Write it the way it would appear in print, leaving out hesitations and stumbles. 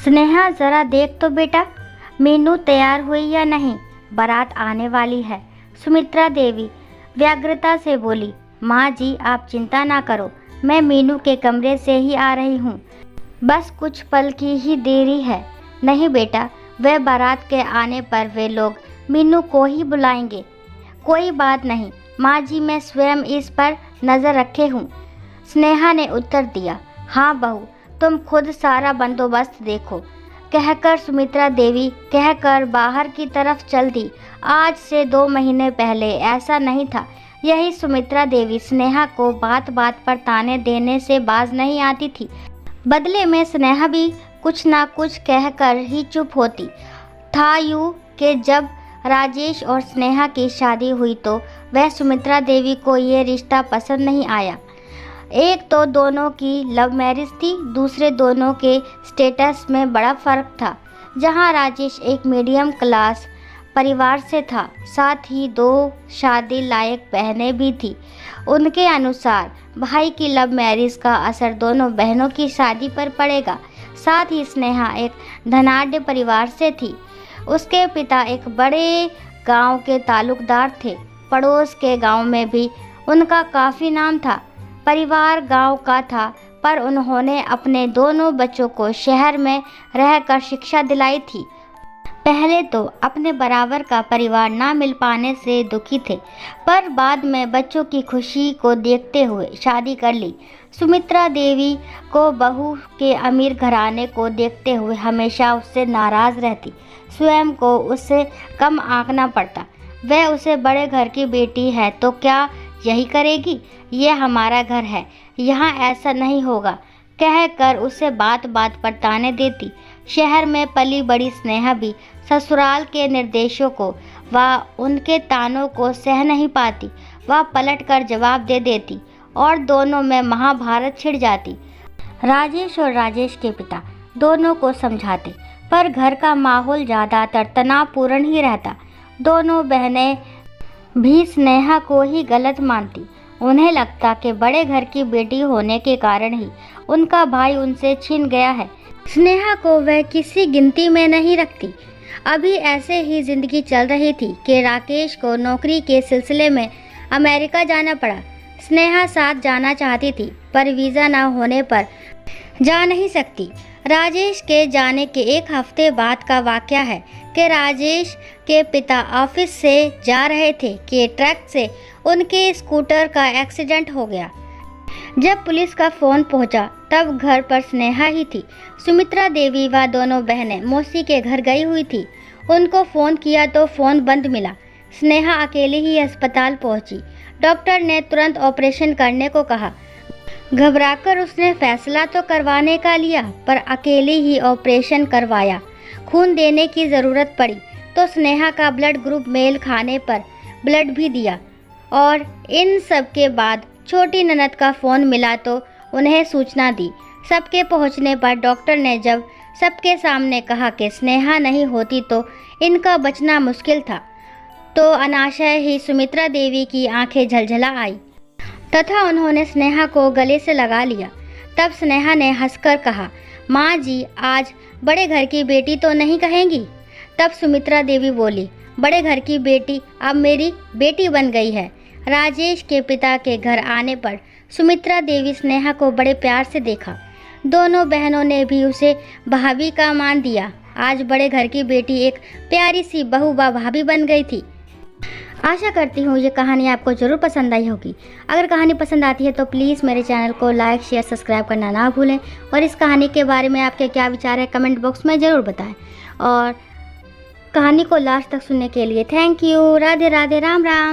स्नेहा जरा देख तो बेटा, मीनू तैयार हुई या नहीं, बारात आने वाली है। सुमित्रा देवी व्यग्रता से बोली। माँ जी आप चिंता ना करो, मैं मीनू के कमरे से ही आ रही हूँ, बस कुछ पल की ही देरी है। नहीं बेटा, वह बारात के आने पर वे लोग मीनू को ही बुलाएंगे। कोई बात नहीं माँ जी, मैं स्वयं इस पर नज़र रखे हूँ, स्नेहा ने उत्तर दिया। हाँ बहू, तुम खुद सारा बंदोबस्त देखो, कहकर सुमित्रा देवी कहकर बाहर की तरफ चल दी। आज से 2 महीने पहले ऐसा नहीं था। यही सुमित्रा देवी स्नेहा को बात बात पर ताने देने से बाज नहीं आती थी। बदले में स्नेहा भी कुछ ना कुछ कहकर ही चुप होती। था यूँ कि जब राजेश और स्नेहा की शादी हुई तो वह सुमित्रा देवी को ये रिश्ता पसंद नहीं आया। एक तो दोनों की लव मैरिज थी, दूसरे दोनों के स्टेटस में बड़ा फ़र्क था। जहां राजेश एक मीडियम क्लास परिवार से था, साथ ही 2 शादी लायक बहनें भी थी। उनके अनुसार भाई की लव मैरिज का असर दोनों बहनों की शादी पर पड़ेगा। साथ ही स्नेहा एक धनाढ्य परिवार से थी। उसके पिता एक बड़े गांव के तालुकदार थे। पड़ोस के गांव में भी उनका काफ़ी नाम था। परिवार गांव का था, पर उन्होंने अपने दोनों बच्चों को शहर में रहकर शिक्षा दिलाई थी। पहले तो अपने बराबर का परिवार ना मिल पाने से दुखी थे, पर बाद में बच्चों की खुशी को देखते हुए शादी कर ली। सुमित्रा देवी को बहू के अमीर घराने को देखते हुए हमेशा उससे नाराज़ रहती। स्वयं को उससे कम आंकना पड़ता। वह उसे बड़े घर की बेटी है तो क्या यही करेगी? ये हमारा घर है, यहाँ ऐसा नहीं होगा, कहकर उसे बात बात पर ताने देती। शहर में पली बड़ी स्नेहा भी ससुराल के निर्देशों को व उनके तानों को सह नहीं पाती। वह पलट कर जवाब दे देती और दोनों में महाभारत छिड़ जाती। राजेश और राजेश के पिता दोनों को समझाते, पर घर का माहौल ज़्यादातर तनावपूर्ण ही रहता। दोनों बहनें भी स्नेहा को ही गलत मानती। उन्हें लगता कि बड़े घर की बेटी होने के कारण ही उनका भाई उनसे छिन गया है। स्नेहा को वह किसी गिनती में नहीं रखती। अभी ऐसे ही जिंदगी चल रही थी कि राकेश को नौकरी के सिलसिले में अमेरिका जाना पड़ा। स्नेहा साथ जाना चाहती थी, पर वीज़ा न होने पर जा नहीं सकती। राजेश के जाने के 1 हफ्ते बाद का वाक़या है कि राजेश के पिता ऑफिस से जा रहे थे कि ट्रक से उनके स्कूटर का एक्सीडेंट हो गया। जब पुलिस का फ़ोन पहुंचा तब घर पर स्नेहा ही थी। सुमित्रा देवी व दोनों बहनें मौसी के घर गई हुई थी। उनको फ़ोन किया तो फ़ोन बंद मिला। स्नेहा अकेली ही अस्पताल पहुंची। डॉक्टर ने तुरंत ऑपरेशन करने को कहा। घबराकर उसने फैसला तो करवाने का लिया, पर अकेली ही ऑपरेशन करवाया। खून देने की ज़रूरत पड़ी तो स्नेहा का ब्लड ग्रुप मेल खाने पर ब्लड भी दिया। और इन सब के बाद छोटी ननद का फ़ोन मिला तो उन्हें सूचना दी। सबके पहुंचने पर डॉक्टर ने जब सबके सामने कहा कि स्नेहा नहीं होती तो इनका बचना मुश्किल था, तो अनाशय ही सुमित्रा देवी की आंखें झलझला आई तथा उन्होंने स्नेहा को गले से लगा लिया। तब स्नेहा ने हंसकर कहा, माँ जी आज बड़े घर की बेटी तो नहीं कहेंगी? तब सुमित्रा देवी बोली, बड़े घर की बेटी अब मेरी बेटी बन गई है। राजेश के पिता के घर आने पर सुमित्रा देवी स्नेहा को बड़े प्यार से देखा। दोनों बहनों ने भी उसे भाभी का मान दिया। आज बड़े घर की बेटी एक प्यारी सी बहू व भाभी बन गई थी। आशा करती हूँ ये कहानी आपको ज़रूर पसंद आई होगी। अगर कहानी पसंद आती है तो प्लीज़ मेरे चैनल को लाइक शेयर सब्सक्राइब करना ना भूलें, और इस कहानी के बारे में आपके क्या विचार है कमेंट बॉक्स में ज़रूर बताएं। और कहानी को लास्ट तक सुनने के लिए थैंक यू। राधे राधे, राम राम।